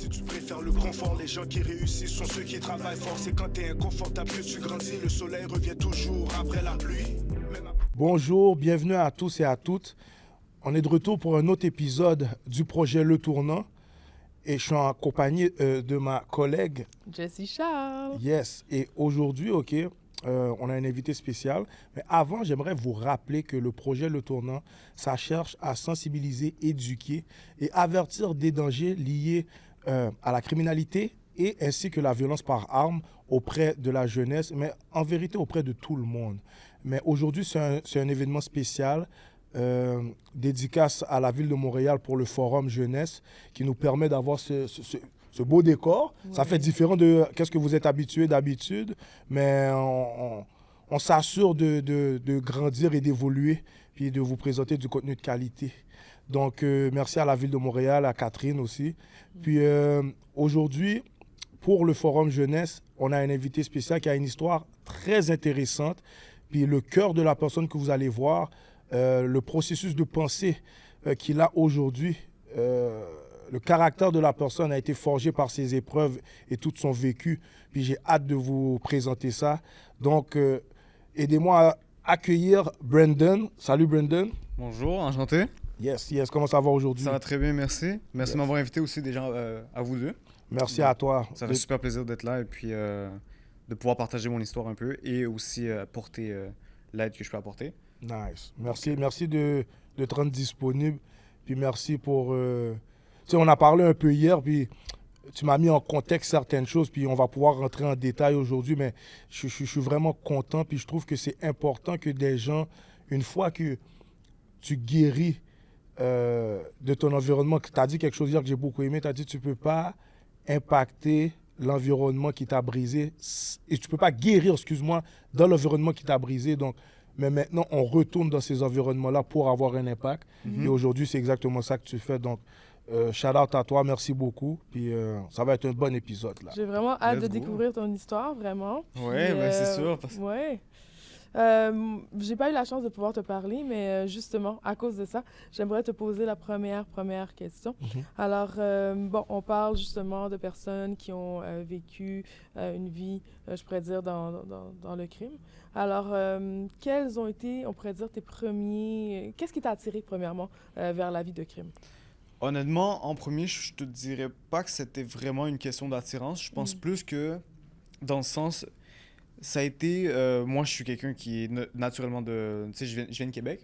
Tu préfères le confort, les gens qui réussissent sont ceux qui travaillent fort. C'est quand t'es inconfortable que tu grandis, le soleil revient toujours après la pluie. Bonjour, bienvenue à tous et à toutes. On est de retour pour un autre épisode du projet Le Tournant. Et je suis en compagnie de ma collègue Jessie Charles. Yes. Et aujourd'hui, on a un invité spécial. Mais avant, j'aimerais vous rappeler que le projet Le Tournant, ça cherche à sensibiliser, éduquer et avertir des dangers liés à la criminalité et ainsi que la violence par arme auprès de la jeunesse, mais en vérité auprès de tout le monde. Mais aujourd'hui, c'est un événement spécial. Dédicace à la ville de Montréal pour le Forum Jeunesse qui nous permet d'avoir ce beau décor. Oui. Ça fait différent de ce que vous êtes habitué d'habitude, mais on s'assure de grandir et d'évoluer puis de vous présenter du contenu de qualité. Donc, merci à la ville de Montréal, à Catherine aussi. Puis aujourd'hui, pour le Forum Jeunesse, on a un invité spécial qui a une histoire très intéressante. Puis le cœur de la personne que vous allez voir, le processus de pensée qu'il a aujourd'hui, le caractère de la personne a été forgé par ses épreuves et tout son vécu. Puis j'ai hâte de vous présenter ça. Donc, aidez-moi à accueillir Brandon. Salut Brandon. Bonjour, enchanté. Yes. Comment ça va aujourd'hui? Ça va très bien, merci. Merci de m'avoir invité aussi déjà à vous deux. Merci à toi. Ça fait super plaisir d'être là et puis de pouvoir partager mon histoire un peu et aussi apporter l'aide que je peux apporter. Nice. Merci de te rendre disponible. Puis merci pour... tu sais, on a parlé un peu hier, puis tu m'as mis en contexte certaines choses, puis on va pouvoir rentrer en détail aujourd'hui, mais je suis vraiment content, puis je trouve que c'est important que des gens, une fois que tu guéris de ton environnement, tu as dit quelque chose hier que j'ai beaucoup aimé, tu as dit que tu ne peux pas impacter l'environnement qui t'a brisé, et tu ne peux pas guérir, dans l'environnement qui t'a brisé, donc... Mais maintenant, on retourne dans ces environnements-là pour avoir un impact. Mm-hmm. Et aujourd'hui, c'est exactement ça que tu fais. Donc, shout-out à toi, merci beaucoup. Puis ça va être un bon épisode, là. J'ai vraiment hâte de découvrir ton histoire, vraiment. Oui, ben c'est sûr. Oui. J'ai pas eu la chance de pouvoir te parler, mais justement, à cause de ça, j'aimerais te poser la première question. Mm-hmm. Alors, on parle justement de personnes qui ont vécu une vie, je pourrais dire, dans le crime. Alors, quels ont été, on pourrait dire, tes premiers... Qu'est-ce qui t'a attiré, premièrement, vers la vie de crime? Honnêtement, en premier, je te dirais pas que c'était vraiment une question d'attirance. Je pense plus que, dans le sens... Ça a été... moi, je suis quelqu'un qui est naturellement de... Tu sais, je viens de Québec.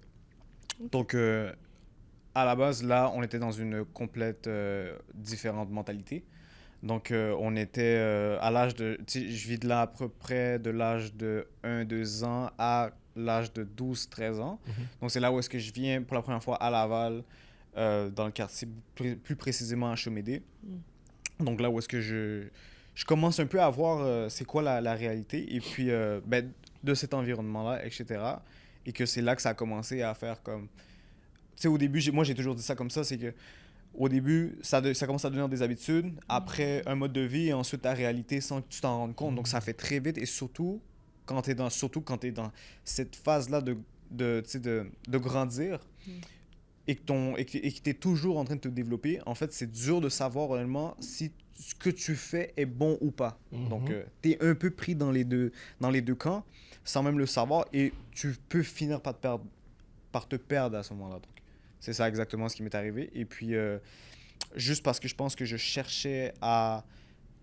Okay. Donc, à la base, là, on était dans une complète différente mentalité. Donc, on était à l'âge de... Tu sais, je vis de là à peu près de l'âge de 1-2 ans à l'âge de 12-13 ans. Mm-hmm. Donc, c'est là où est-ce que je viens pour la première fois à Laval, dans le quartier, plus précisément à Chomédé. Donc, là où est-ce que je commence un peu à voir c'est quoi la réalité, et puis de cet environnement-là, etc. Et que c'est là que ça a commencé à faire comme... Tu sais, au début, moi, j'ai toujours dit ça comme ça, c'est que au début, ça commence à devenir des habitudes, après un mode de vie, et ensuite ta réalité sans que tu t'en rendes compte. Donc, ça fait très vite, et surtout quand tu es dans cette phase-là de grandir, et que tu es toujours en train de te développer, en fait, c'est dur de savoir réellement si ce que tu fais est bon ou pas. Mm-hmm. Donc, tu es un peu pris dans les deux camps, sans même le savoir, et tu peux finir par te perdre à ce moment-là. Donc, c'est ça exactement ce qui m'est arrivé. Et puis, juste parce que je pense que je cherchais à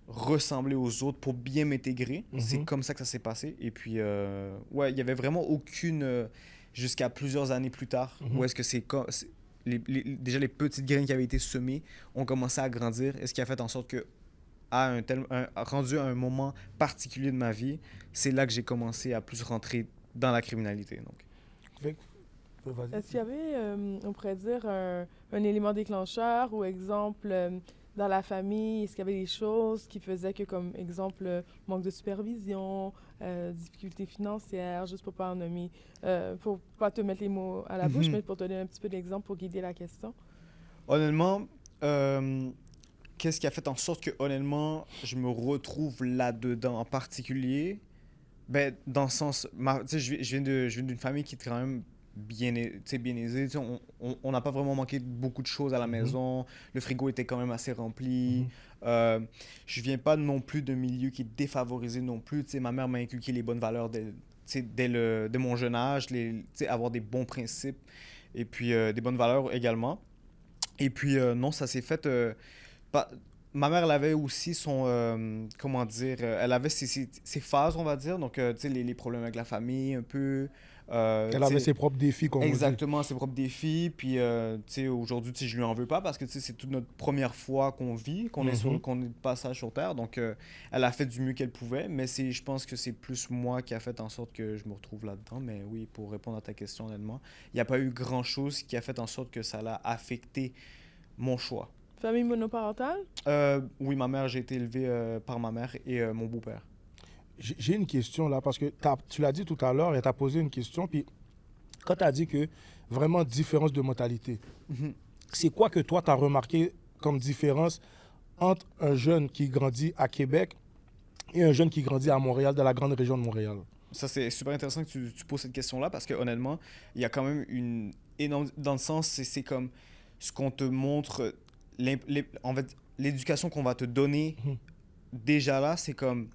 ressembler aux autres pour bien m'intégrer, c'est comme ça que ça s'est passé. Et puis, il n'y avait vraiment aucune... jusqu'à plusieurs années plus tard, où est-ce que déjà les petites graines qui avaient été semées ont commencé à grandir, et ce qui a fait en sorte que, rendu à un moment particulier de ma vie, c'est là que j'ai commencé à plus rentrer dans la criminalité. Donc. Est-ce qu'il y avait, on pourrait dire, un élément déclencheur, ou exemple, dans la famille, est-ce qu'il y avait des choses qui faisaient que, comme exemple, manque de supervision, difficultés financières, juste pour pas en nommer, pour pas te mettre les mots à la bouche, mais pour te donner un petit peu d'exemple pour guider la question? Honnêtement, qu'est-ce qui a fait en sorte que, honnêtement, je me retrouve là-dedans en particulier? Ben, dans le sens... Tu sais, je viens d'une famille qui est quand même bien, bien aisés. Tu sais, on n'a pas vraiment manqué de beaucoup de choses à la maison. Le frigo était quand même assez rempli. Je viens pas non plus d'un milieu qui est défavorisé non plus. Tu sais, ma mère m'a inculqué les bonnes valeurs dès mon jeune âge, tu sais, avoir des bons principes et puis des bonnes valeurs également. Et puis, non, ça s'est fait... pas- Ma mère, elle avait aussi son... comment dire? Elle avait ses phases, on va dire. Donc, tu sais, les problèmes avec la famille, un peu. Elle Tu avait sais, ses propres défis, comme on dit. exactement, ses propres défis. Puis, tu sais, aujourd'hui, tu sais, je lui en veux pas parce que, tu sais, c'est toute notre première fois qu'on vit, qu'on est de passage sur Terre. Donc, elle a fait du mieux qu'elle pouvait. Mais je pense que c'est plus moi qui a fait en sorte que je me retrouve là-dedans. Mais oui, pour répondre à ta question, honnêtement, il n'y a pas eu grand-chose qui a fait en sorte que ça l'a affecté mon choix. Famille monoparentale? Oui, ma mère, j'ai été élevé par ma mère et mon beau-père. J'ai une question là, parce que tu l'as dit tout à l'heure, elle t'a posé une question, puis quand tu as dit que vraiment différence de mentalité, c'est quoi que toi, tu as remarqué comme différence entre un jeune qui grandit à Québec et un jeune qui grandit à Montréal, dans la grande région de Montréal? Ça, c'est super intéressant que tu poses cette question-là parce que honnêtement, il y a quand même une énorme... Dans le sens, c'est comme ce qu'on te montre, en fait, l'éducation qu'on va te donner déjà là, c'est comme...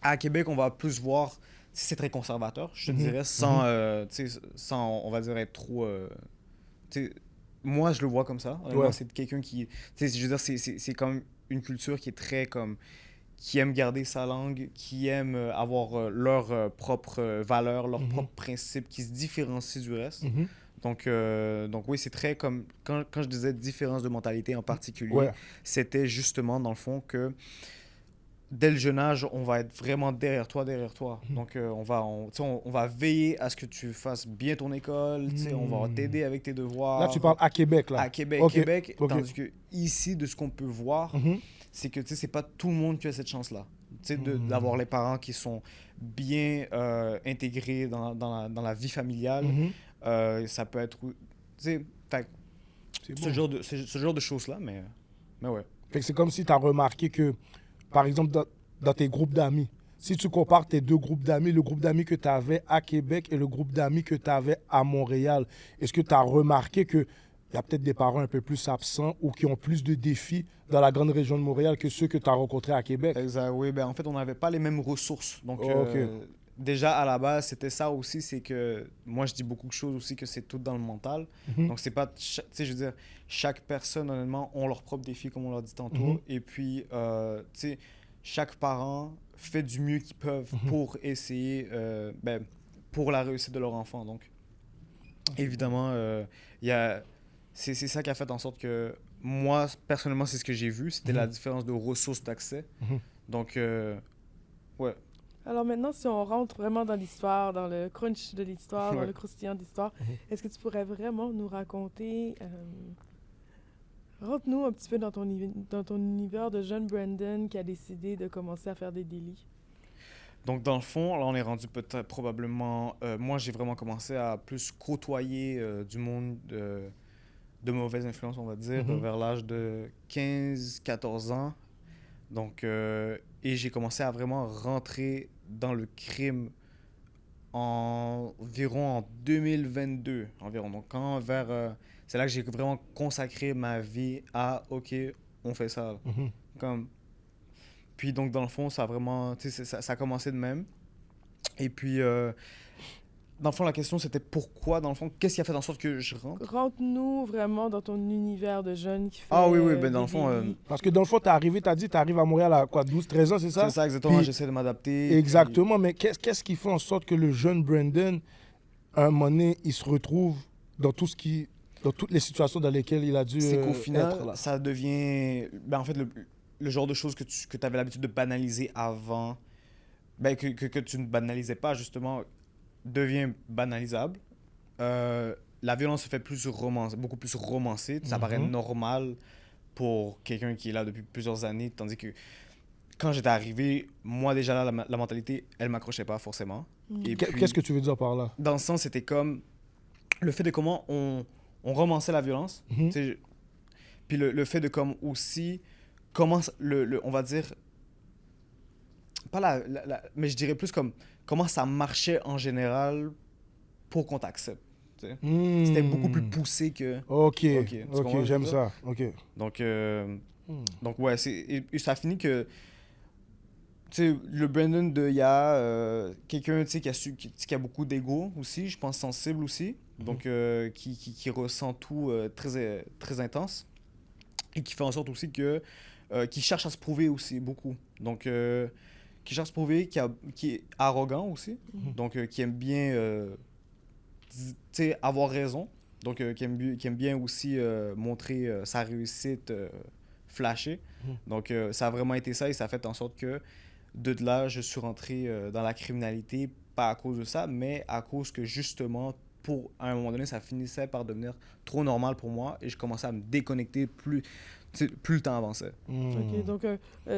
À Québec, on va plus voir... C'est très conservateur, je te dirais, sans, on va dire, être trop... tu sais, moi, je le vois comme ça. Honnêtement, Ouais. c'est quelqu'un qui... Tu sais, je veux dire, c'est quand même une culture qui est très comme... Qui aime garder sa langue, qui aime avoir leurs propres valeurs, leurs propres principes, qui se différencient du reste. Donc oui, c'est très comme... Quand je disais différence de mentalité en particulier, Ouais. c'était justement, dans le fond, que dès le jeune âge, on va être vraiment derrière toi. Donc, tu sais, on va veiller à ce que tu fasses bien ton école. Tu sais, on va t'aider avec tes devoirs. Là, tu parles à Québec, là. À Québec, Ok, Québec. ok. Tandis que ici, de ce qu'on peut voir, c'est que, tu sais, c'est pas tout le monde qui a cette chance-là. Tu sais, d'avoir les parents qui sont bien intégrés dans la vie familiale. Ça peut être... Tu sais, C'est ce bon. genre de choses-là, mais ouais. Fait que c'est comme si tu as remarqué que, par exemple, dans tes groupes d'amis, si tu compares tes deux groupes d'amis, le groupe d'amis que tu avais à Québec et le groupe d'amis que tu avais à Montréal, est-ce que tu as remarqué qu'il y a peut-être des parents un peu plus absents ou qui ont plus de défis dans la grande région de Montréal que ceux que tu as rencontrés à Québec? Exact, oui. Ben, en fait, on n'avait pas les mêmes ressources. Donc, Oh, ok. déjà, à la base, c'était ça aussi. C'est que moi, je dis beaucoup de choses aussi que c'est tout dans le mental. Donc, c'est pas... Tu sais, je veux dire, chaque personne, honnêtement, ont leurs propres défis, comme on l'a dit tantôt. Et puis, tu sais, chaque parent fait du mieux qu'ils peuvent pour essayer, ben, pour la réussite de leur enfant. Donc, évidemment, il y a... c'est ça qui a fait en sorte que moi, personnellement, c'est ce que j'ai vu. C'était la différence de ressources d'accès. Donc, ouais. Alors maintenant, si on rentre vraiment dans l'histoire, dans le crunch de l'histoire, dans Ouais. le croustillant de l'histoire, est-ce que tu pourrais vraiment nous raconter... Rentre-nous un petit peu dans ton univers de jeune Brandon qui a décidé de commencer à faire des délits. Donc, dans le fond, là, on est rendu peut-être probablement... moi, j'ai vraiment commencé à plus côtoyer du monde de mauvaise influence, on va dire, vers l'âge de 15-14 ans. Donc, et j'ai commencé à vraiment rentrer dans le crime environ en 2022. Environ. Donc, c'est là que j'ai vraiment consacré ma vie à, OK, on fait ça. Comme... Puis donc, dans le fond, ça a vraiment... Tu sais, ça a commencé de même. Et puis, dans le fond, la question, c'était pourquoi, dans le fond, qu'est-ce qui a fait en sorte que je rentre? Rentre-nous vraiment dans ton univers de jeune qui fait Ah oui, ben dans des le fond... délits. Parce que dans le fond, tu arrives à Montréal à quoi, 12-13 ans, c'est ça? c'est ça, exactement. Puis- J'essaie de m'adapter. Exactement, mais qu'est-ce qui fait en sorte que le jeune Brandon, à un moment donné, il se retrouve dans dans toutes les situations dans lesquelles il a dû C'est qu'au être final, là? ça devient... Ben, en fait, le genre de choses que tu avais l'habitude de banaliser avant, ben, que tu ne banalisais pas, justement, devient banalisable. La violence se fait beaucoup plus romancée. Ça paraît normal pour quelqu'un qui est là depuis plusieurs années, tandis que quand j'étais arrivé, moi, déjà là, la mentalité, elle m'accrochait pas forcément. Et puis, Qu'est-ce que tu veux dire par là? dans le sens, c'était comme le fait de comment on romançait la violence. Tu sais, puis le fait de comme aussi comment on va dire pas mais je dirais plus comme comment ça marchait en général pour qu'on t'accepte. tu sais. C'était beaucoup plus Hmm. poussé que... Ok, tu comprends ce que j'aime je veux dire? ça. Ok. Donc ouais, et ça finit que, tu sais, le Brandon de ya, quelqu'un, tu sais, qui a beaucoup d'ego aussi, je pense sensible aussi, donc qui ressent tout très intense, et qui fait en sorte aussi que, qui cherche à se prouver aussi beaucoup, donc qui cherche à se prouver, qui est arrogant aussi, donc qui aime bien, tu sais, avoir raison, donc qui aime bien aussi montrer sa réussite flashée. Donc ça a vraiment été ça et ça a fait en sorte que de là, je suis rentré dans la criminalité, pas à cause de ça, mais à cause que justement, à un moment donné, ça finissait par devenir trop normal pour moi et je commençais à me déconnecter plus le temps avançait. OK, donc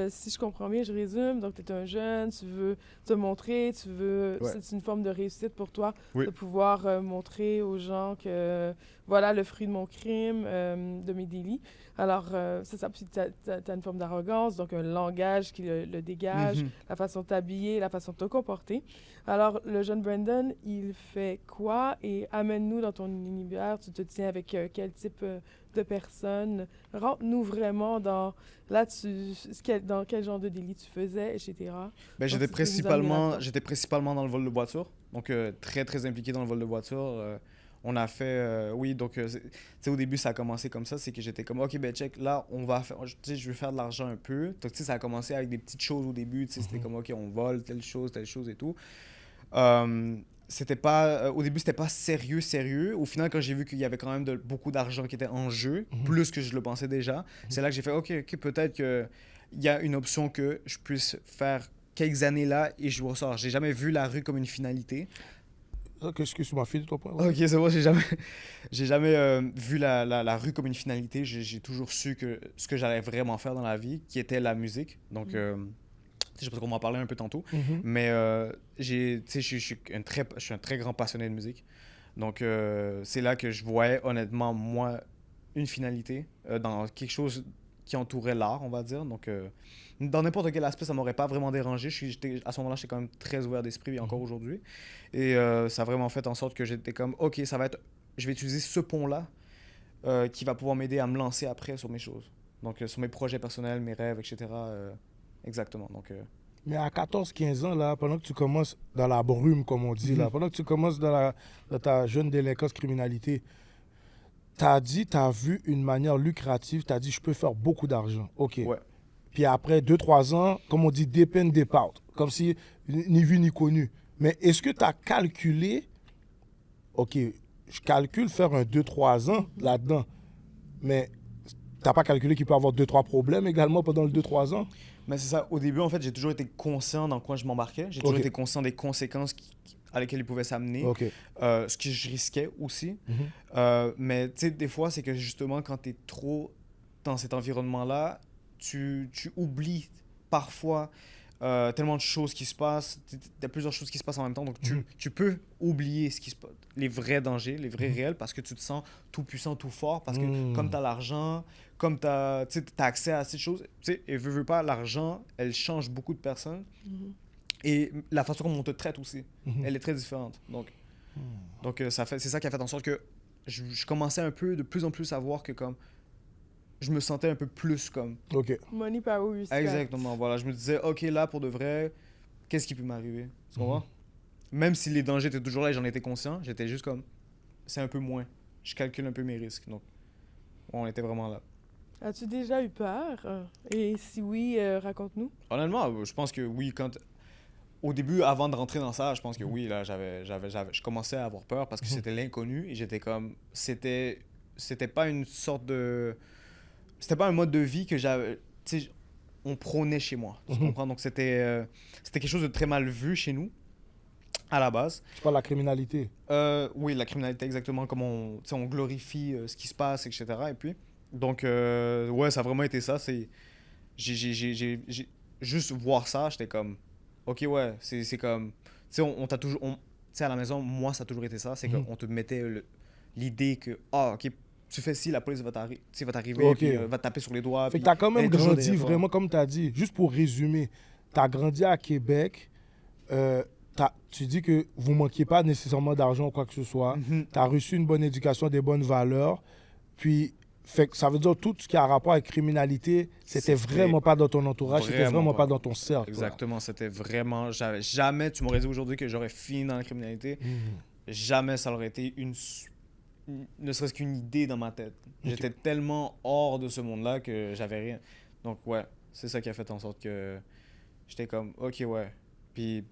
si je comprends bien, je résume. Donc, tu es un jeune, tu veux te montrer, Ouais. c'est une forme de réussite pour toi Oui. de pouvoir montrer aux gens que voilà le fruit de mon crime, de mes délits. Alors, c'est ça. Puis, tu as une forme d'arrogance, donc un langage qui le dégage, Mhm. la façon de t'habiller, la façon de te comporter. Alors, le jeune Brandon, il fait quoi? Et amène-nous dans ton univers. Tu te tiens avec quel type de personnes? Rentre-nous vraiment dans, là, dans quel genre de délit tu faisais, etc. Ben, Donc, si tu peux nous amener là-dedans. j'étais principalement dans le vol de voiture, donc très très impliqué dans le vol de voiture. On a fait, oui, donc tu sais, au début ça a commencé comme ça, c'est que j'étais comme, ok, ben check, là on va faire, tu sais, je veux faire de l'argent un peu. Donc tu sais, ça a commencé avec des petites choses au début, tu sais, c'était comme, ok, on vole telle chose et tout. C'était pas, au début, c'était pas sérieux, sérieux. Au final, quand j'ai vu qu'il y avait quand même beaucoup d'argent qui était en jeu, plus que je le pensais déjà, c'est là que j'ai fait, ok, peut-être qu'il y a une option que je puisse faire quelques années là et je ressors. J'ai jamais vu la rue comme une finalité. Qu'est-ce que tu m'as fait de ton point? Ok, c'est bon, j'ai jamais vu la rue comme une finalité. J'ai toujours su que ce que j'allais vraiment faire dans la vie, qui était la musique. Donc, je sais pas qu'on m'en parlait un peu tantôt, mais tu sais, je suis un très grand passionné de musique. Donc, c'est là que je voyais honnêtement, moi, une finalité dans quelque chose qui entourait l'art, on va dire. Donc, dans n'importe quel aspect, ça m'aurait pas vraiment dérangé. À ce moment-là, j'étais quand même très ouvert d'esprit, et encore aujourd'hui. Et ça a vraiment fait en sorte que j'étais comme, ok, je vais utiliser ce pont-là qui va pouvoir m'aider à me lancer après sur mes choses. Donc, sur mes projets personnels, mes rêves, etc. Exactement. Donc, Mais à 14-15 ans, là, pendant que tu commences dans la brume, comme on dit, là, pendant que tu commences dans ta jeune délinquance criminalité, tu as dit, tu as vu une manière lucrative, tu as dit, je peux faire beaucoup d'argent. OK. ouais. Puis après 2-3 ans, comme on dit, dip in, dip out. Comme si ni vu ni connu. Mais est-ce que tu as calculé, OK, je calcule faire un 2-3 ans là-dedans, mais tu n'as pas calculé qu'il peut y avoir 2-3 problèmes également pendant le 2-3 ans? Mais c'est ça. Au début, en fait, j'ai toujours été conscient dans quoi je m'embarquais. J'ai toujours Ok. été conscient des conséquences à lesquelles il pouvait s'amener. OK. Ce que je risquais aussi. Mais tu sais, des fois, c'est que justement, quand tu es trop dans cet environnement-là, tu oublies parfois tellement de choses qui se passent. Il y a plusieurs choses qui se passent en même temps. Donc, tu peux oublier les vrais dangers, les vrais réels, parce que tu te sens tout puissant, tout fort. Parce que comme tu as l'argent, comme tu as accès à ces choses, tu sais, et veux pas, l'argent, elle change beaucoup de personnes. Et la façon dont on te traite aussi, elle est très différente. Donc c'est ça qui a fait en sorte que je commençais un peu, de plus en plus à voir que comme je me sentais un peu plus comme... OK. Money, power, respect. Exactement, voilà. Je me disais, OK, là, pour de vrai, qu'est-ce qui peut m'arriver? Tu comprends? Même si les dangers étaient toujours là et j'en étais conscient, j'étais juste comme, c'est un peu moins. Je calcule un peu mes risques. Donc, on était vraiment là. As-tu déjà eu peur? Et si oui, raconte-nous. Honnêtement, je pense que oui, au début, avant de rentrer dans ça, je pense que oui, là, je commençais à avoir peur parce que c'était l'inconnu et j'étais comme, c'était pas une sorte de, c'était pas un mode de vie que j'avais, tu sais, on prônait chez moi, tu comprends? Donc c'était quelque chose de très mal vu chez nous, à la base. Tu parles de la criminalité. Oui, la criminalité, exactement, comme tu sais, on glorifie ce qui se passe, etc. Et puis, donc, ouais, ça a vraiment été ça, j'ai juste voir ça, j'étais comme, ok, ouais, c'est comme, tu sais, on t'a toujours, tu sais, à la maison, moi, ça a toujours été ça, c'est qu'on te mettait l'idée que, ok, tu fais ci, la police va t'arriver, Ok. puis, va te taper sur les doigts. Fait Puis que tu as quand elle même est toujours grandi derrière toi. vraiment, comme tu as dit, juste pour résumer, tu as grandi à Québec, tu dis que vous ne manquiez pas nécessairement d'argent ou quoi que ce soit. Mhm. Tu as reçu une bonne éducation, des bonnes valeurs. Puis, fait que ça veut dire tout ce qui a rapport avec criminalité, c'était vraiment pas dans ton entourage, c'était vraiment pas dans ton cercle. Exactement, c'était vraiment... Jamais tu m'aurais dit aujourd'hui que j'aurais fini dans la criminalité. Jamais ça aurait été ne serait-ce qu'une idée dans ma tête. J'étais tellement hors de ce monde-là que j'avais rien. Donc ouais, c'est ça qui a fait en sorte que j'étais comme, ok, ouais. Puis,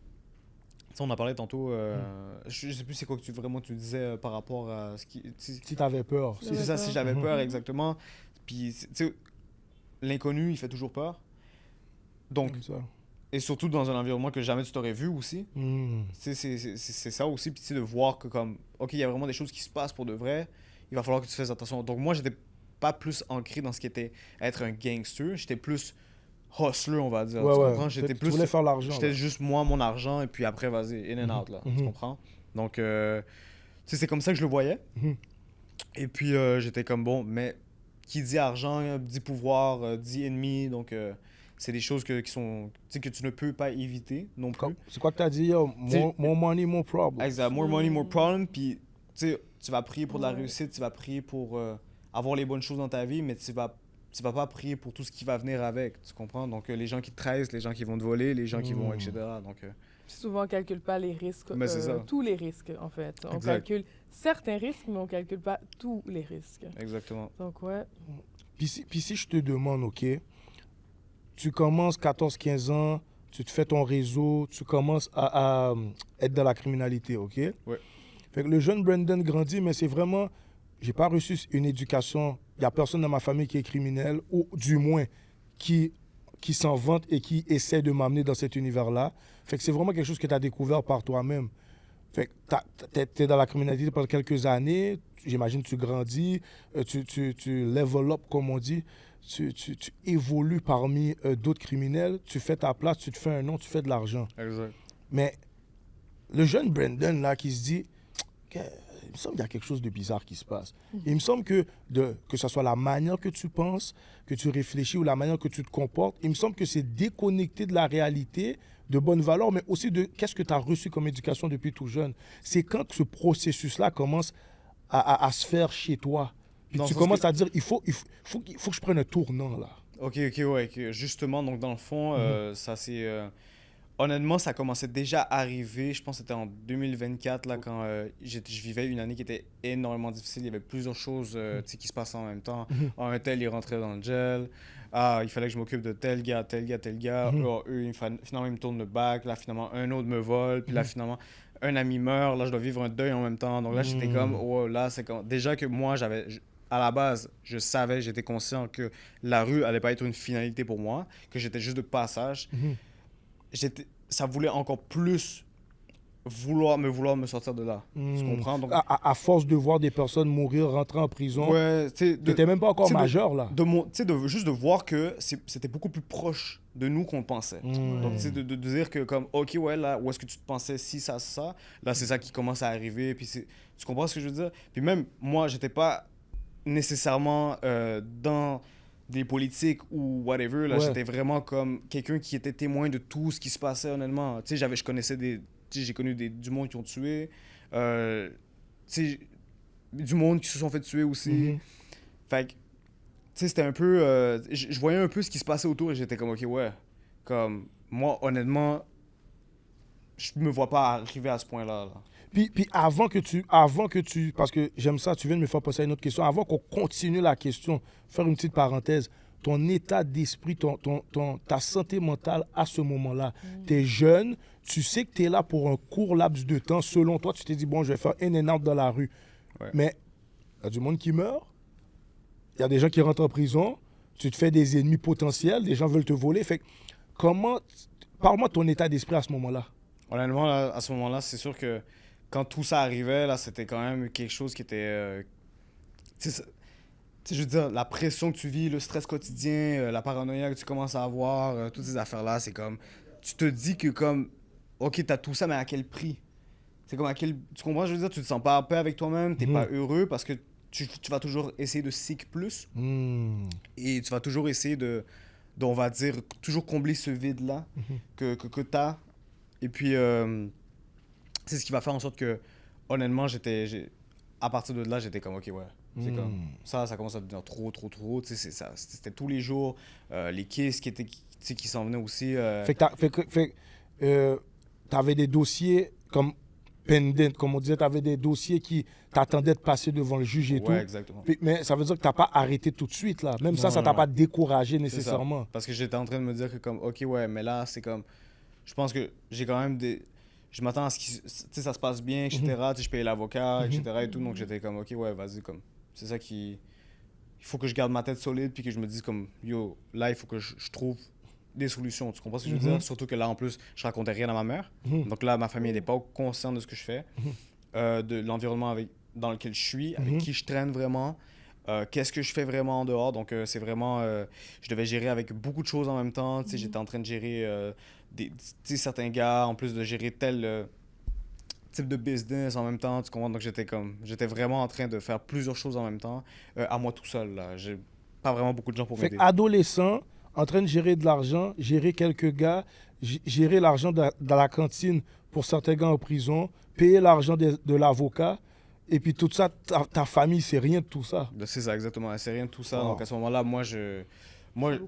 tu sais, on a parlé tantôt, je sais plus c'est quoi que tu disais par rapport à ce qui... Si tu avais peur. C'est ça, si j'avais peur, exactement. Puis, tu sais, l'inconnu, il fait toujours peur. Donc, Comme ça. et surtout dans un environnement que jamais tu t'aurais vu aussi. C'est ça aussi. Puis, tu sais, de voir que comme, ok, il y a vraiment des choses qui se passent pour de vrai. Il va falloir que tu fasses attention. Donc, moi, j'étais pas plus ancré dans ce qui était être un gangster. J'étais plus hustler, on va dire. Ouais, tu ouais. comprends? J'étais Tu voulais faire l'argent. J'étais là. juste moi, mon argent, et puis après, vas-y, in and out, là. Tu comprends? Donc, tu sais, c'est comme ça que je le voyais. Et puis, j'étais comme, bon, mais qui dit argent, dit pouvoir, dit ennemi. Donc, c'est des choses qui sont, tu sais, que tu ne peux pas éviter non plus. C'est quoi que tu as dit? Yo, more money, more problem. Exact. More money, more problem. Puis, tu sais, tu vas prier pour de la réussite, tu vas prier pour avoir les bonnes choses dans ta vie, mais tu vas pas prier pour tout ce qui va venir avec. Tu comprends? Donc, les gens qui te trahissent, les gens qui vont te voler, les gens qui vont, etc. Donc, Souvent, on ne calcule pas les risques, Mais c'est ça. tous les risques, en fait. On Exact. calcule certains risques, mais on ne calcule pas tous les risques. exactement. Donc, ouais. Puis si je te demande, OK, tu commences 14-15 ans, tu te fais ton réseau, tu commences à être dans la criminalité, OK? Ouais. Fait que le jeune Brandon grandit, mais c'est vraiment... J'ai pas reçu une éducation. Il n'y a personne dans ma famille qui est criminel, ou du moins qui s'en vante et qui essaie de m'amener dans cet univers-là. Fait que c'est vraiment quelque chose que tu as découvert par toi-même. Fait que tu es dans la criminalité pendant quelques années, j'imagine tu grandis, tu level up, comme on dit, tu évolues parmi d'autres criminels, tu fais ta place, tu te fais un nom, tu fais de l'argent. Exact. Mais le jeune Brandon, là, qui se dit, il me semble qu'il y a quelque chose de bizarre qui se passe. Il me semble que ce soit la manière que tu penses, que tu réfléchis ou la manière que tu te comportes, il me semble que c'est déconnecté de la réalité, de bonnes valeurs, mais aussi de qu'est-ce que tu as reçu comme éducation depuis tout jeune. C'est quand ce processus-là commence à se faire chez toi. Puis Dans tu le sens commences que- à dire, il faut que je prenne un tournant, là. Ok, ouais. Justement, donc dans le fond, ça c'est... honnêtement, ça commençait déjà à arriver. Je pense que c'était en 2024, là, quand je vivais une année qui était énormément difficile. Il y avait plusieurs choses tu sais, qui se passaient en même temps. Un tel, il rentrait dans le gel. Ah, il fallait que je m'occupe de tel gars. Eux, finalement, ils me tournent le bac. Là, finalement, un autre me vole. Puis là, finalement, un ami meurt. Là, je dois vivre un deuil en même temps. Donc là, j'étais comme, oh, là, c'est comme... Déjà que moi, à la base, je savais, j'étais conscient que la rue allait pas être une finalité pour moi, que j'étais juste de passage. Ça voulait encore plus vouloir me sortir de là. Tu comprends? Donc, À force de voir des personnes mourir, rentrer en prison, ouais, tu sais, tu n'étais même pas encore tu sais, majeur, là. juste de voir que c'était beaucoup plus proche de nous qu'on le pensait. Donc, tu sais, de dire que comme, ok, ouais, là, où est-ce que tu te pensais si, ça, là, c'est ça qui commence à arriver, puis tu comprends ce que je veux dire? Puis même, moi, j'étais pas nécessairement dans des politiques ou whatever, là, Ouais. j'étais vraiment comme quelqu'un qui était témoin de tout ce qui se passait, honnêtement. Tu sais, j'ai connu du monde qui ont tué, tu sais, du monde qui se sont fait tuer aussi. Fait que, tu sais, c'était un peu... je voyais un peu ce qui se passait autour et j'étais comme, ok, ouais. Comme, moi, honnêtement, je me vois pas arriver à ce point-là. Là. Puis avant que tu, parce que j'aime ça, tu viens de me faire passer à une autre question, avant qu'on continue la question, faire une petite parenthèse, ton état d'esprit, ta santé mentale à ce moment-là, tu es jeune, tu sais que tu es là pour un court laps de temps, selon toi, tu t'es dit, bon, je vais faire in and out dans la rue. Ouais. Mais il y a du monde qui meurt, il y a des gens qui rentrent en prison, tu te fais des ennemis potentiels, des gens veulent te voler. Fait que parle-moi de ton état d'esprit à ce moment-là. Honnêtement, là, à ce moment-là, c'est sûr que quand tout ça arrivait, là, c'était quand même quelque chose qui était... tu sais, je veux dire, la pression que tu vis, le stress quotidien, la paranoïa que tu commences à avoir, toutes ces affaires-là, c'est comme... Tu te dis que comme... Ok, t'as tout ça, mais à quel prix? C'est comme à quel... Tu comprends, je veux dire, tu te sens pas en paix avec toi-même, t'es pas heureux parce que tu vas toujours essayer de seek plus et tu vas toujours essayer on va dire, toujours combler ce vide-là que t'as. Et puis, c'est ce qui va faire en sorte que, honnêtement, à partir de là, j'étais comme, OK, ouais. C'est comme, ça commence à devenir trop. Tu sais, c'était tous les jours. Les kiss qui s'en venaient aussi. Fait que t'avais des dossiers comme pendant, comme on disait, t'avais des dossiers qui t'attendaient de passer devant le juge et tout. Ouais, exactement. Mais ça veut dire que t'as pas arrêté tout de suite, là. Même Non, ça non, t'a non. pas découragé C'est ça. nécessairement. Parce que j'étais en train de me dire que, comme, OK, ouais, mais là, c'est comme, je pense que j'ai quand même des. Je m'attends à ce que ça se passe bien, etc. Tu sais, je paye l'avocat, etc. et tout. Donc j'étais comme, OK, ouais, vas-y, comme. C'est ça qui. Il faut que je garde ma tête solide, puis que je me dise, comme, yo, là, il faut que je trouve des solutions. Tu comprends ce que je veux dire? Surtout que là, en plus, je racontais rien à ma mère. Donc là, ma famille n'est pas consciente de ce que je fais, de l'environnement dans lequel je suis, avec qui je traîne vraiment. Qu'est-ce que je fais vraiment en dehors. Donc, c'est vraiment... je devais gérer avec beaucoup de choses en même temps. Tu sais, j'étais en train de gérer certains gars, en plus de gérer tel type de business en même temps. Tu comprends? Donc, j'étais vraiment en train de faire plusieurs choses en même temps, à moi tout seul. Là. J'ai pas vraiment beaucoup de gens pour Fait m'aider. adolescent, en train de gérer de l'argent, gérer quelques gars, gérer l'argent dans la cantine pour certains gars en prison, payer l'argent de l'avocat, et puis tout ça, ta famille, c'est rien de tout ça. C'est ça, exactement. C'est rien de tout ça. Wow. Donc, à ce moment-là, moi, tu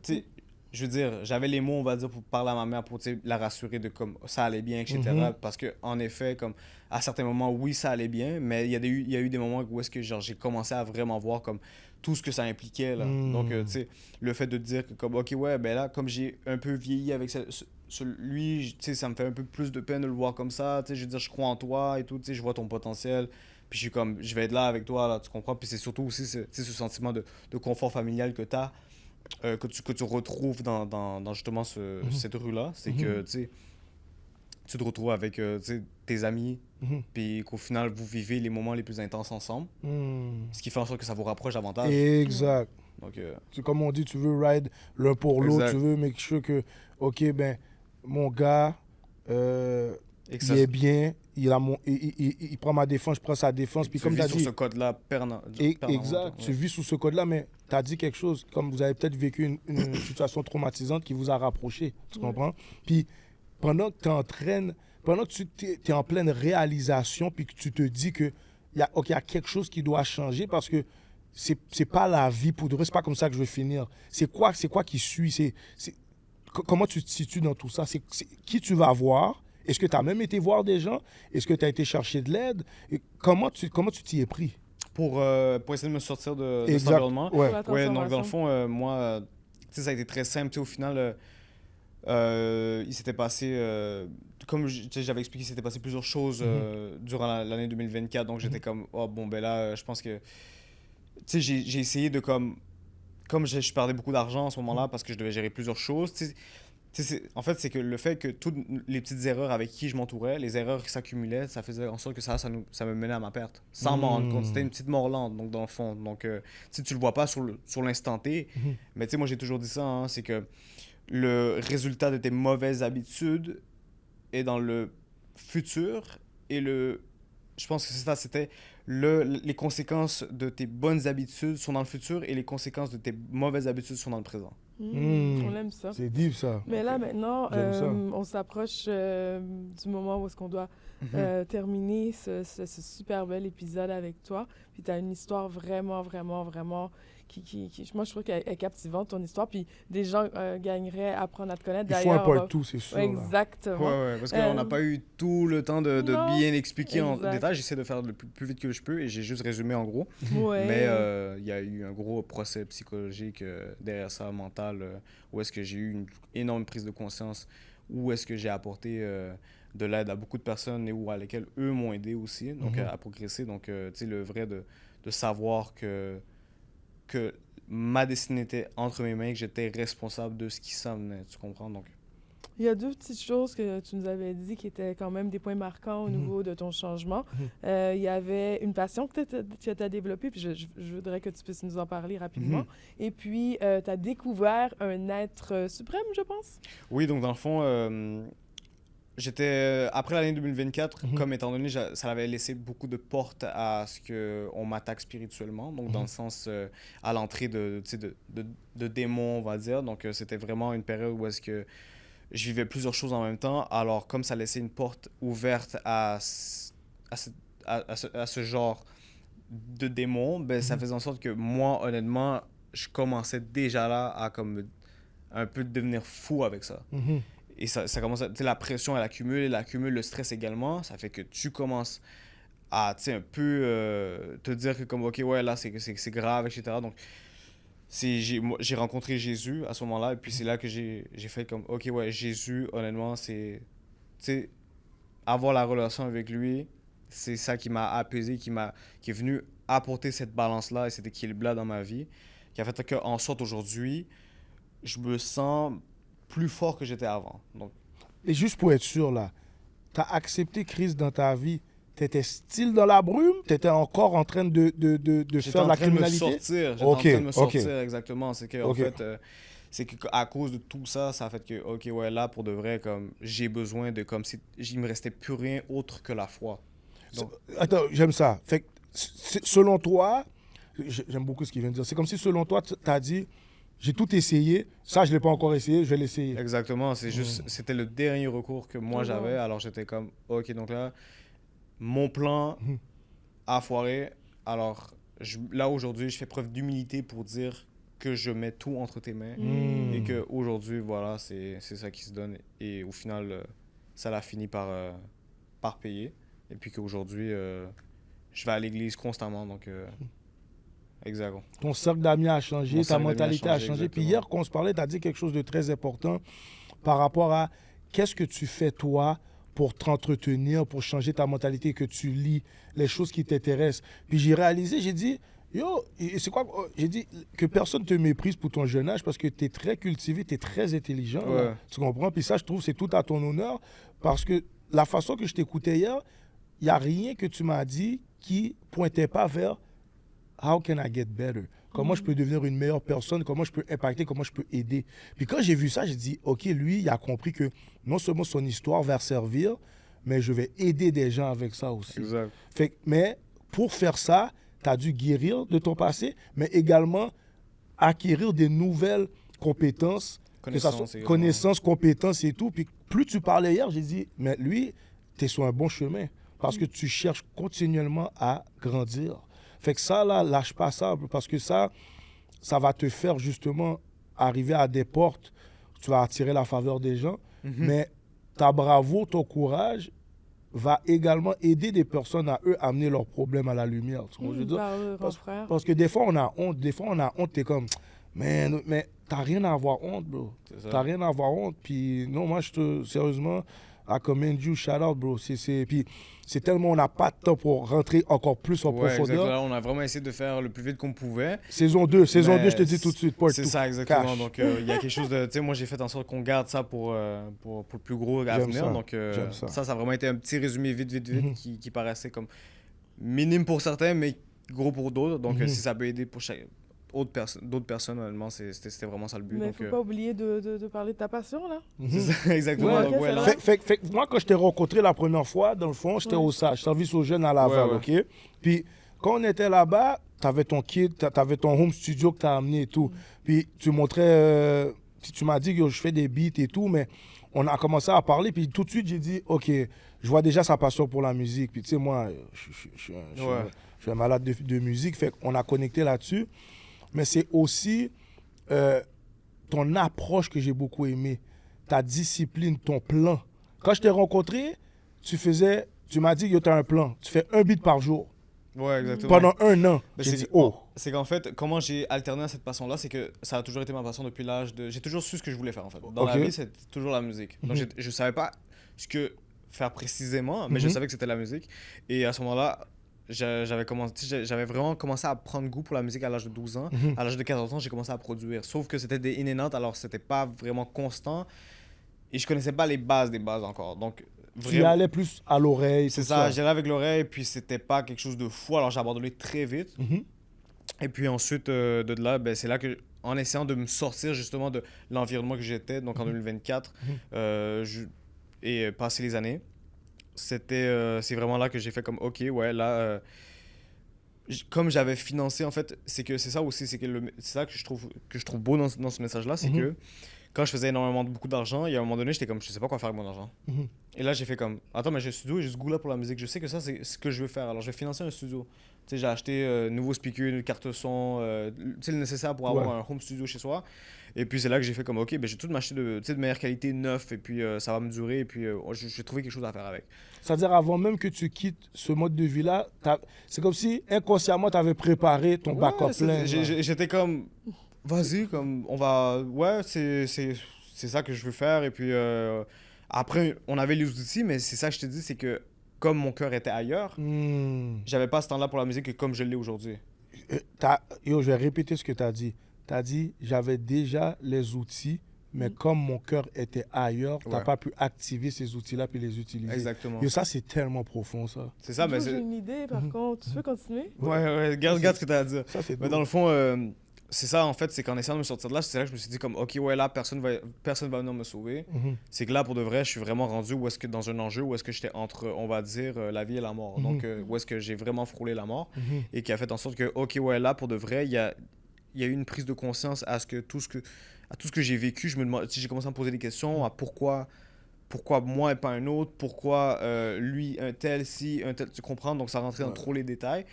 sais, je veux dire, j'avais les mots, on va dire, pour parler à ma mère, pour tu sais, la rassurer de comme ça allait bien, etc. Parce que en effet, comme à certains moments, oui, ça allait bien, mais il y a eu des moments où est-ce que genre, j'ai commencé à vraiment voir comme tout ce que ça impliquait. Là. Donc, tu sais, le fait de dire que comme, OK, ouais, ben là, comme j'ai un peu vieilli avec lui, tu sais, ça me fait un peu plus de peine de le voir comme ça. Tu sais, je veux dire, je crois en toi et tout, tu sais, je vois ton potentiel. Puis je suis comme, je vais être là avec toi, là, tu comprends? Puis c'est surtout aussi tu sais, ce sentiment de confort familial que tu as. Que tu retrouves dans justement cette rue-là, c'est que tu te retrouves avec tu sais, tes amis, puis qu'au final, vous vivez les moments les plus intenses ensemble, ce qui fait en sorte que ça vous rapproche davantage. Exact. Donc, C'est comme on dit, tu veux ride l'un pour l'autre, tu veux make sure que, OK, ben, mon gars, et que il est bien, il prend ma défense, je prends sa défense. Puis tu comme tu vis as sur dit, ce code-là exact, tu vis sous ce code-là, mais tu as dit quelque chose, comme vous avez peut-être vécu une situation traumatisante qui vous a rapproché, tu comprends? Puis pendant que tu es en pleine réalisation, puis que tu te dis que il y a quelque chose qui doit changer parce que c'est pas la vie pour de vrai, c'est pas comme ça que je vais finir. C'est quoi qui suit? Comment tu te situes dans tout ça? Qui tu vas voir? Est-ce que tu as même été voir des gens? Est-ce que tu as été chercher de l'aide? Et comment tu t'y es pris? pour essayer de me sortir de cet Exact. environnement. Ouais. Ouais, donc dans le fond, moi, tu sais, ça a été très simple. Tu sais, au final, il s'était passé, comme tu sais, j'avais expliqué, il s'était passé plusieurs choses durant l'année 2024. Donc j'étais comme, oh bon, ben là, je pense que, tu sais, j'ai essayé de comme je perdais beaucoup d'argent en ce moment-là parce que je devais gérer plusieurs choses. Tu sais, en fait, c'est que le fait que toutes les petites erreurs avec qui je m'entourais, les erreurs qui s'accumulaient, ça faisait en sorte que ça me menait à ma perte. Sans m'en rendre compte. C'était une petite mort lente, donc dans le fond. Donc, tu sais, tu le vois pas sur l'instant T. Mais tu sais, moi, j'ai toujours dit ça, hein, c'est que le résultat de tes mauvaises habitudes est dans le futur et je pense que c'est ça, c'était les conséquences de tes bonnes habitudes sont dans le futur et les conséquences de tes mauvaises habitudes sont dans le présent. On aime ça. C'est deep, ça. Mais là, maintenant, J'aime ça. on s'approche du moment où est-ce qu'on doit terminer ce super bel épisode avec toi. Puis tu as une histoire vraiment, vraiment, vraiment moi, je trouve qu'elle est captivante, ton histoire. Puis des gens gagneraient à apprendre à te connaître. Il faut un D'ailleurs, part tout, c'est sûr. là. exactement. Ouais, parce qu'on n'a pas eu tout le temps de non, bien expliquer en exact. détail. J'essaie de faire le plus vite que je peux et j'ai juste résumé en gros. Ouais. Mais il y a eu un gros procès psychologique derrière ça, mental, où est-ce que j'ai eu une énorme prise de conscience, où est-ce que j'ai apporté de l'aide à beaucoup de personnes et où à lesquelles eux m'ont aidé aussi, donc à progresser. Donc, tu sais, le vrai de savoir que ma destinée était entre mes mains, que j'étais responsable de ce qui s'en venait, tu comprends? Donc, Il y a deux petites choses que tu nous avais dit qui étaient quand même des points marquants au niveau de ton changement. Il y avait une passion que tu as développée, puis je voudrais que tu puisses nous en parler rapidement. Et puis, tu as découvert un être suprême, je pense. oui, donc dans le fond, j'étais après l'année 2024, comme étant donné, ça avait laissé beaucoup de portes à ce qu'on m'attaque spirituellement, donc dans le sens à l'entrée de démons, on va dire. Donc c'était vraiment une période où est-ce que je vivais plusieurs choses en même temps. Alors, comme ça laissait une porte ouverte à ce genre de démons, ben, ça faisait en sorte que moi, honnêtement, je commençais déjà là à comme un peu devenir fou avec ça. Mhm. Et ça commence à, tu sais, la pression, elle accumule, le stress également. Ça fait que tu commences à, tu sais, un peu te dire que comme, OK, ouais, là, c'est grave, etc. Donc, moi, j'ai rencontré Jésus à ce moment-là. Et puis, c'est là que j'ai fait comme, OK, ouais, Jésus, honnêtement, c'est, tu sais, avoir la relation avec lui, c'est ça qui m'a apaisé, qui est venu apporter cette balance-là et cet équilibre-là dans ma vie, qui a fait qu'en sorte aujourd'hui, je me sens plus fort que j'étais avant. Donc, Et juste pour être sûr, là, tu as accepté Christ dans ta vie. Tu étais style dans la brume? Tu étais encore en train de j'étais faire en la train de me criminalité? sortir. J'étais Ok, en train de me ok. sortir, exactement. C'est que, en Ok. fait, c'est qu'à cause de tout ça, ça a fait que, OK, ouais, là, pour de vrai, comme, j'ai besoin de, comme si, il me restait plus rien autre que la foi. Donc, Attends, j'aime ça. Fait que, selon toi, j'aime beaucoup ce qu'il vient de dire. C'est comme si, selon toi, tu as dit, j'ai tout essayé. Ça, je ne l'ai pas encore essayé, je vais l'essayer. exactement, c'est juste, c'était le dernier recours que moi Oh, j'avais. wow. Alors, j'étais comme, OK, donc là, mon plan Mhm. a foiré. Alors, là, aujourd'hui, je fais preuve d'humilité pour dire que je mets tout entre tes mains. Mm. Et qu'aujourd'hui, voilà, c'est ça qui se donne. Et au final, ça l'a fini par payer. Et puis qu'aujourd'hui, je vais à l'église constamment. Donc, exact. Ton cercle d'amis a changé, Mon ta cercle d'amis a mentalité a changé, changé. Puis exactement. hier, quand on se parlait, tu as dit quelque chose de très important par rapport à qu'est-ce que tu fais, toi, pour t'entretenir, pour changer ta mentalité, que tu lis les choses qui t'intéressent. Puis j'ai réalisé, j'ai dit, yo, et c'est quoi? J'ai dit que personne ne te méprise pour ton jeune âge parce que tu es très cultivé, tu es très intelligent. Là. Ouais. Tu comprends? Puis ça, je trouve, c'est tout à ton honneur parce que la façon que je t'écoutais hier, il n'y a rien que tu m'as dit qui pointait pas vers how can I get better? Comment je peux devenir une meilleure personne? Comment je peux impacter? Comment je peux aider? Puis quand j'ai vu ça, j'ai dit, OK, lui, il a compris que non seulement son histoire va servir, mais je vais aider des gens avec ça aussi. Exact. Fait, mais pour faire ça, tu as dû guérir de ton passé, mais également acquérir des nouvelles compétences, que ça soit Également. connaissances, compétences et tout. Puis plus tu parlais hier, j'ai dit, mais lui, tu es sur un bon chemin parce que tu cherches continuellement à grandir. Fait que ça, là, lâche pas ça, parce que ça va te faire justement arriver à des portes, tu vas attirer la faveur des gens, mais ta bravoure, ton courage va également aider des personnes à eux amener leurs problèmes à la lumière. Tu vois, je veux dire? Par le grand frère. Parce que des fois, on a honte, t'es comme, mais t'as rien à avoir honte, bro. C'est ça. T'as rien à avoir honte, puis non, moi, sérieusement, I commend you, shout out, bro. Puis c'est tellement, on n'a pas de temps pour rentrer encore plus en Ouais, profondeur. exactement. On a vraiment essayé de faire le plus vite qu'on pouvait. Saison 2, Mais je te dis tout de suite, part C'est two. ça, exactement. Cash. Donc, il y a quelque chose de. Tu sais, moi, j'ai fait en sorte qu'on garde ça pour le plus gros à J'aime venir. ça, Donc, j'aime ça. ça a vraiment été un petit résumé vite, Mhm. qui paraissait comme minime pour certains, mais gros pour d'autres. Donc, Mhm. si ça peut aider pour d'autres personnes, honnêtement, c'était vraiment ça le but. Mais il Donc, ne faut pas oublier de parler de ta passion, là. c'est Mhm. ça, exactement. Ouais. Donc, ouais, là, Fait que moi, quand je t'ai rencontré la première fois, dans le fond, j'étais Ouais. au SAG, service aux jeunes à Laval, Ouais, OK? Puis, quand on était là-bas, t'avais ton kit, t'avais ton home studio que t'as amené et tout. Puis, tu montrais... tu m'as dit que je fais des beats et tout, mais on a commencé à parler, puis tout de suite, j'ai dit, OK, je vois déjà sa passion pour la musique. Puis, tu sais, moi, Ouais. je suis un malade de musique, fait qu'on a connecté là-dessus. Mais c'est aussi ton approche que j'ai beaucoup aimé, ta discipline, ton plan. Quand je t'ai rencontré, tu m'as dit que tu as un plan. Tu fais un beat par jour ouais, exactement. pendant un an. Ben, J'ai c'est dit, que- oh. C'est qu'en fait, comment j'ai alterné à cette passion-là, c'est que ça a toujours été ma passion depuis l'âge de... J'ai toujours su ce que je voulais faire, en fait. Dans la Ok. vie, c'est toujours la musique. Donc, Mhm. je savais pas ce que faire précisément, mais je Mhm. savais que c'était la musique. Et à ce moment-là, j'avais vraiment commencé à prendre goût pour la musique à l'âge de 12 ans. Mhm. À l'âge de 14 ans, j'ai commencé à produire. Sauf que c'était des in and out, alors c'était pas vraiment constant. Et je connaissais pas les bases des bases encore. Donc, Tu y allais plus à l'oreille. c'est tout ça, j'irais avec l'oreille, puis c'était pas quelque chose de fou, alors j'ai abandonné très vite. Mhm. Et puis ensuite, de là, ben, c'est là que, en essayant de me sortir justement de l'environnement que j'étais, donc en 2024, et passer les années, c'est vraiment là que j'ai fait comme, OK, ouais, là, comme j'avais financé, en fait, c'est ça aussi, c'est ça que je trouve beau dans ce message-là, c'est Mhm. que quand je faisais beaucoup d'argent, il y a un moment donné, j'étais comme, je sais pas quoi faire avec mon argent. Mhm. Et là, j'ai fait comme, attends, mais j'ai un studio et j'ai ce goût-là pour la musique. Je sais que ça, c'est ce que je veux faire. Alors, je vais financer un studio. Tu sais, j'ai acheté nouveau speaker, une carte son, tu sais, le nécessaire pour avoir un home studio chez soi. Et puis, c'est là que j'ai fait comme, OK, ben, je vais tout m'acheter de meilleure qualité, neuf, et puis ça va me durer, et puis je vais trouver quelque chose à faire avec. C'est-à-dire, avant même que tu quittes ce mode de vie-là, c'est comme si inconsciemment, tu avais préparé ton backup plein. J'étais comme, vas-y, comme, on va, ouais, c'est ça que je veux faire, et puis après, on avait les outils, mais c'est ça que je te dis, c'est que comme mon cœur était ailleurs, j'avais pas ce temps-là pour la musique que comme je l'ai aujourd'hui. Yo, je vais répéter ce que tu as dit. Tu as dit, j'avais déjà les outils, mais comme mon cœur était ailleurs, tu n'as pas pu activer ces outils-là puis les utiliser. Exactement. Yo, ça, c'est tellement profond, ça. C'est ça, mais j'ai une idée, par contre. Tu veux continuer? Ouais, regarde ce que tu as à dire. Ça, c'est mais dans le fond, c'est ça, en fait, c'est qu'en essayant de me sortir de là, c'est là que je me suis dit comme, OK, ouais, là, personne va venir me sauver. C'est que là, pour de vrai, je suis vraiment rendu où est-ce que dans un enjeu, où est-ce que j'étais entre, on va dire, la vie et la mort. Donc, où est-ce que j'ai vraiment frôlé la mort et qui a fait en sorte que, OK, ouais, là, pour de vrai, il y a eu une prise de conscience à tout ce que j'ai vécu. J'ai commencé à me poser des questions à pourquoi moi et pas un autre, pourquoi lui, un tel, tu comprends? Donc, ça rentrait dans trop les détails.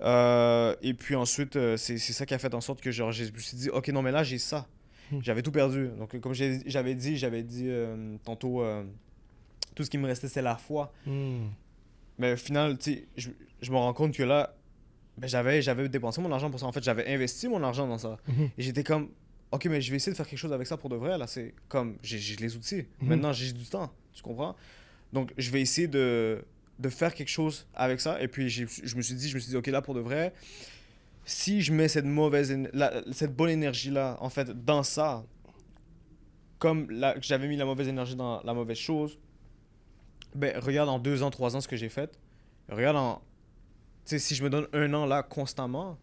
Et puis ensuite, c'est ça qui a fait en sorte que genre, je me suis dit, OK, non, mais là, j'ai ça. J'avais tout perdu. Donc, comme j'avais dit tantôt, tout ce qui me restait, c'est la foi. Mais au final, tu sais, je me rends compte que là, ben, j'avais dépensé mon argent pour ça. En fait, j'avais investi mon argent dans ça. Et j'étais comme, OK, mais je vais essayer de faire quelque chose avec ça pour de vrai. Là, c'est comme, j'ai les outils. Maintenant, j'ai du temps. Tu comprends? Donc, je vais essayer de faire quelque chose avec ça. Et puis, je me suis dit, OK, là, pour de vrai, si je mets cette bonne énergie-là, en fait, dans ça, comme j'avais mis la mauvaise énergie dans la mauvaise chose, ben, regarde en 2 ans, 3 ans ce que j'ai fait. Regarde tu sais, si je me donne 1 an, là, constamment,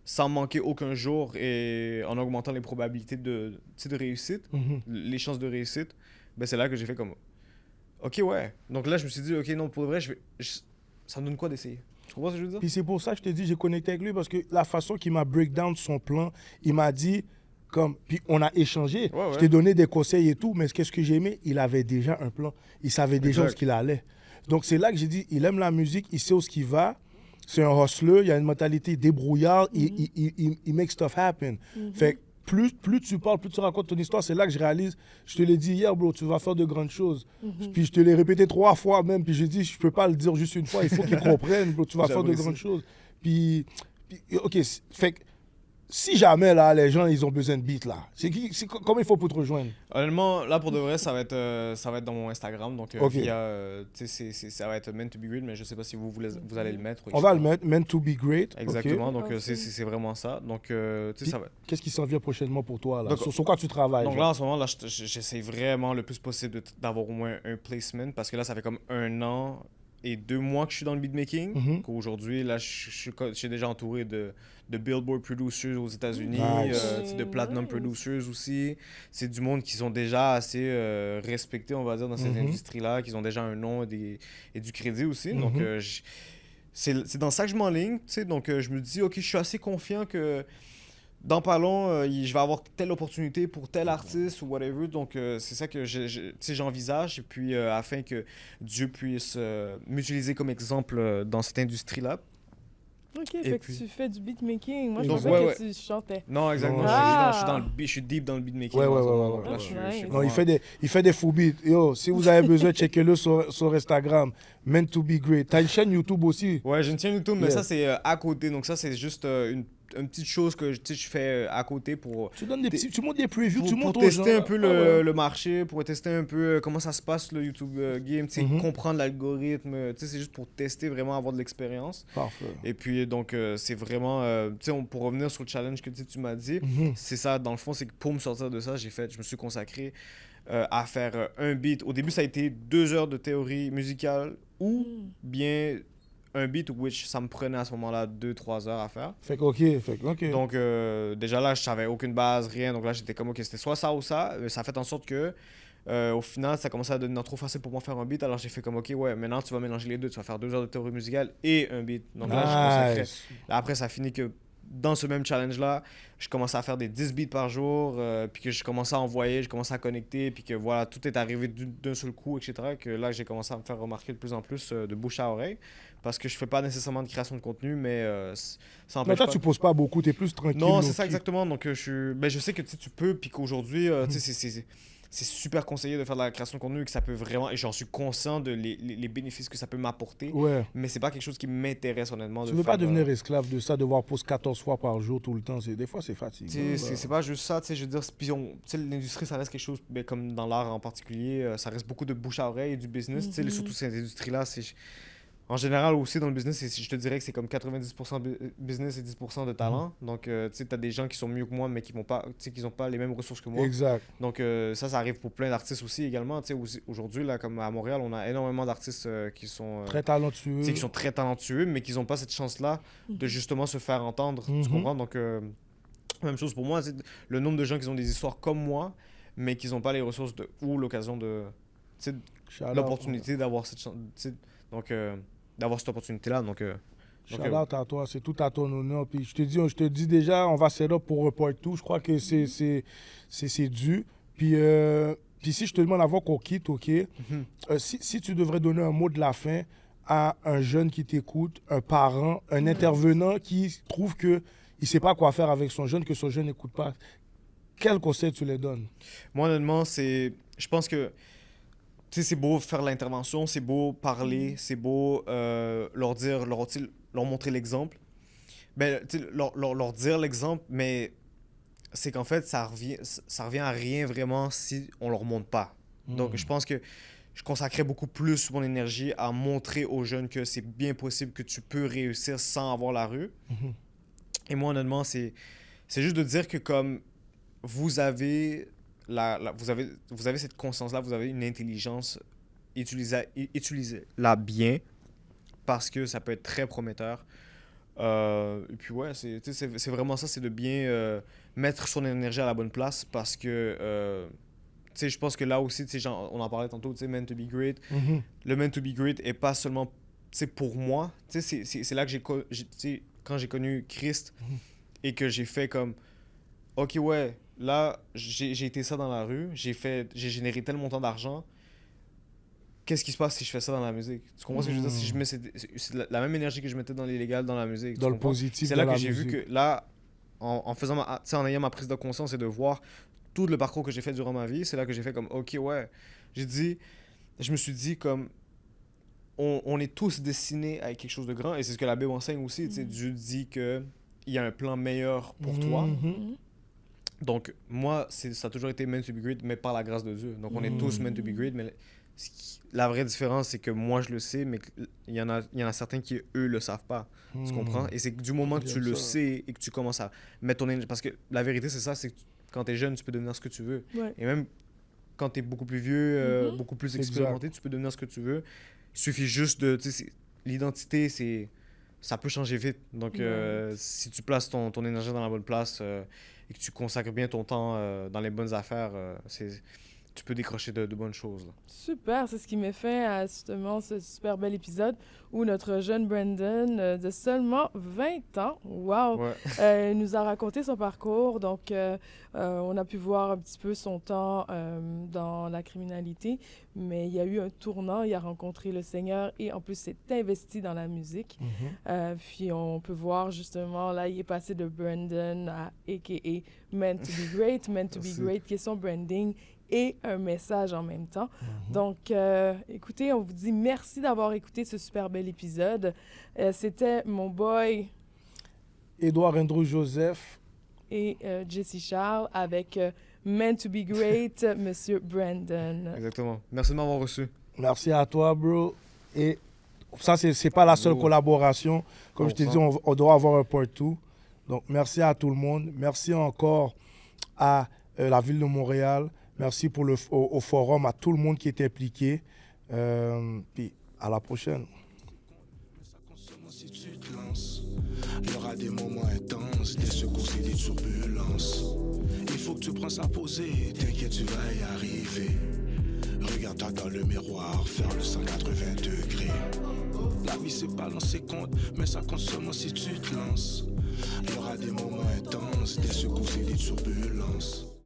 sans manquer aucun jour et en augmentant les probabilités de réussite, les chances de réussite, ben, c'est là que j'ai fait comme... OK, ouais. Donc là, je me suis dit, OK, non, pour de vrai, ça me donne quoi d'essayer? Tu comprends ce que je veux dire? Puis c'est pour ça que je te dis, j'ai connecté avec lui parce que la façon qu'il m'a break down son plan, il m'a dit, puis on a échangé. Ouais. Je t'ai donné des conseils et tout, mais qu'est-ce que j'ai aimé? Il avait déjà un plan. Il savait déjà où ce qu'il allait. Donc c'est là que j'ai dit, il aime la musique, il sait où ce qu'il va. C'est un hustler, il a une mentalité débrouillard, il make stuff happen. Fait que plus tu parles, plus tu racontes ton histoire, c'est là que je réalise, je te l'ai dit hier, bro, tu vas faire de grandes choses. Puis je te l'ai répété 3 fois même, puis j'ai dit, je peux pas le dire juste une fois, il faut qu'ils comprennent, bro, tu vas faire de grandes choses. Puis OK, fait que si jamais, là, les gens, ils ont besoin de beats, là, comment il faut pour te rejoindre? Honnêtement, là, pour de vrai, ça va être dans mon Instagram. Donc, via, tu sais, ça va être Meant to be Great, mais je sais pas si vous allez le mettre. On va le mettre, Meant to be Great. Exactement, okay. Donc c'est vraiment ça. Donc, tu sais, ça va. Qu'est-ce qui s'en vient prochainement pour toi, là? Donc, sur quoi tu travailles? Donc là, en ce moment, là, j'essaie vraiment le plus possible d'avoir au moins un placement, parce que là, ça fait comme 1 an et 2 mois que je suis dans le beatmaking. Qu'aujourd'hui, là, je suis déjà entouré de Billboard Producers aux États-Unis, de Platinum Producers aussi. C'est du monde qui sont déjà assez respectés, on va dire, dans cette industrie-là, qui ont déjà un nom et du crédit aussi. Donc, c'est dans ça que je m'enligne, tu sais. Donc, je me dis, OK, je suis assez confiant que dans pas long, je vais avoir telle opportunité pour tel artiste ou whatever. Donc, c'est ça que j'envisage. Et puis, afin que Dieu puisse m'utiliser comme exemple dans cette industrie-là. OK, fait que tu fais du beatmaking. Moi, je Donc, pensais que tu chantais. Non, exactement. Ah. Je suis deep dans le beatmaking. Ouais. Là, Nice. Non, il fait des faux beats. Yo, si vous avez besoin, checkez-le sur Instagram. Meant to be Great. T'as une chaîne YouTube aussi? Ouais, j'ai une chaîne YouTube, mais ça, c'est à côté. Donc, ça, c'est juste une petite chose que je fais à côté pour... Tu montres des previews, tu montres pour aux tester gens. un peu le marché, pour tester un peu comment ça se passe le YouTube game, comprendre l'algorithme. C'est juste pour tester, vraiment avoir de l'expérience. Parfait. Et puis, donc, c'est vraiment... pour revenir sur le challenge que tu m'as dit, c'est ça, dans le fond, c'est que pour me sortir de ça, je me suis consacré à faire un beat. Au début, ça a été 2 heures de théorie musicale ou bien un beat which ça me prenait à ce moment-là 2-3 heures à faire. Fait que OK. Donc, déjà là, je savais aucune base, rien. Donc là, j'étais comme, OK, c'était soit ça ou ça. Ça a fait en sorte que, au final, ça commençait à devenir trop facile pour moi faire un beat. Alors j'ai fait comme, OK, ouais, maintenant tu vas mélanger les deux. Tu vas faire 2 heures de théorie musicale et un beat. Donc là, je consacrais. Après, ça finit que dans ce même challenge-là, je commençais à faire des 10 beats par jour, puis que je commençais à envoyer, je commençais à connecter, puis que voilà, tout est arrivé d'un seul coup, etc. Que là, j'ai commencé à me faire remarquer de plus en plus de bouche à oreille, parce que je fais pas nécessairement de création de contenu, mais ça Mais empêche toi, pas. tu poses pas beaucoup, tu es plus tranquille. Non, c'est ça low-key. exactement. Donc, je sais que tu peux, puis qu'aujourd'hui, tu sais, c'est super conseillé de faire de la création de contenu, que ça peut vraiment, et j'en suis conscient de les bénéfices que ça peut m'apporter, Ouais. mais c'est pas quelque chose qui m'intéresse honnêtement. Tu de veux pas faire, devenir esclave de ça, devoir poser 14 fois par jour tout le temps. Des fois, c'est fatigant. c'est pas juste ça, tu sais, je veux dire, puis tu sais, l'industrie, ça reste quelque chose, ben, comme dans l'art en particulier, ça reste beaucoup de bouche à oreille et du business, tu sais, surtout cette industrie-là, en général aussi dans le business, je te dirais que c'est comme 90% business et 10% de talent, donc tu sais, t'as des gens qui sont mieux que moi, mais qui vont pas, tu sais, qui ont pas les mêmes ressources que moi. Exact. Donc ça arrive pour plein d'artistes aussi également, tu sais, aujourd'hui, là, comme à Montréal, on a énormément d'artistes qui sont... Très talentueux. tu sais, qui sont très talentueux, mais qui n'ont pas cette chance-là de justement se faire entendre. Tu comprends? Donc, même chose pour moi. Le nombre de gens qui ont des histoires comme moi, mais qui n'ont pas les ressources ou l'occasion de. Tu sais, Shout-out. l'opportunité d'avoir cette chance. Donc, d'avoir cette opportunité-là. Donc, Shout-out à toi, c'est tout à ton honneur. Puis je te dis déjà, on va set up pour Report 2. Je crois que c'est dû. Puis si je te demande avant qu'on quitte, OK, si tu devrais donner un mot de la fin à un jeune qui t'écoute, un parent, un intervenant qui trouve qu'il ne sait pas quoi faire avec son jeune, que son jeune n'écoute pas, quel conseil tu les donnes? moi, honnêtement, je pense que. Tu sais, c'est beau faire l'intervention, c'est beau parler, c'est beau leur dire, leur montrer l'exemple. Ben, tu sais, leur dire l'exemple, mais c'est qu'en fait, ça revient à rien vraiment si on leur montre pas. Donc, je pense que je consacrais beaucoup plus mon énergie à montrer aux jeunes que c'est bien possible que tu peux réussir sans avoir la rue. Et moi, honnêtement, c'est juste de dire que comme vous avez vous avez cette conscience-là, vous avez une intelligence, utilisez-la bien parce que ça peut être très prometteur. Et puis ouais, c'est vraiment ça, c'est de bien mettre son énergie à la bonne place parce que tu sais, je pense que là aussi, tu sais, on en parlait tantôt, tu sais, meant to be great. Le meant to be great est pas seulement, tu sais, pour moi. Tu sais, c'est là que tu sais, quand j'ai connu Christ et que j'ai fait comme, ok, ouais, là, j'ai été ça dans la rue, j'ai généré tel montant d'argent. Qu'est-ce qui se passe si je fais ça dans la musique? Tu comprends ce que je veux dire? Si je mets c'est la même énergie que je mettais dans l'illégal dans la musique. Dans tu le comprends? positif, C'est là dans que la j'ai vu musique. que là, en faisant tu sais, en ayant ma prise de conscience et de voir tout le parcours que j'ai fait durant ma vie, c'est là que j'ai fait comme, ok, ouais. Je me suis dit comme, on est tous destinés à quelque chose de grand et c'est ce que la Bible enseigne aussi. Tu sais, Dieu dit qu'il y a un plan meilleur pour toi. Donc, moi, ça a toujours été meant to be great, mais par la grâce de Dieu. Donc, on est tous meant to be great, mais la vraie différence, c'est que moi, je le sais, mais il y en a certains qui, eux, le savent pas. Tu comprends? Et c'est que du moment que tu le sais et que tu commences à mettre ton énergie... Parce que la vérité, c'est ça, c'est que quand tu es jeune, tu peux devenir ce que tu veux. Ouais. Et même quand tu es beaucoup plus vieux, beaucoup plus expérimenté, tu peux devenir ce que tu veux. Il suffit juste de... L'identité, ça peut changer vite. Donc, si tu places ton énergie dans la bonne place et que tu consacres bien ton temps dans les bonnes affaires, tu peux décrocher de bonnes choses. Là. Super, c'est ce qui met fin à justement ce super bel épisode où notre jeune Brandon de seulement 20 ans, wow, Ouais. nous a raconté son parcours. Donc, on a pu voir un petit peu son temps dans la criminalité, mais il y a eu un tournant, il a rencontré le Seigneur et en plus s'est investi dans la musique. Puis on peut voir justement, là, il est passé de Brandon à a.k.a. Meant to be Great, Meant to be Great, qui est son branding et un message en même temps. Donc, écoutez, on vous dit merci d'avoir écouté ce super bel épisode. C'était mon boy Édouard Andrew Joseph et Jesse Charles avec Meant to be Great, Monsieur Brandon. Exactement. Merci de m'avoir reçu. Merci à toi, bro. Et ça, c'est pas la seule collaboration. Comme je t'ai dit, on doit avoir un part 2. Donc, merci à tout le monde. Merci encore à la Ville de Montréal. Merci au forum, à tout le monde qui est impliqué. Puis, à la prochaine. Il y aura des moments intenses, des secousses et des turbulences. Il faut que tu prennes ça posé, t'inquiète, tu vas y arriver. Regarde-toi dans le miroir, faire le 180 degrés. La vie c'est pas lancer compte, mais ça compte seulement si tu te lances. Il y aura des moments intenses, des secousses et des turbulences.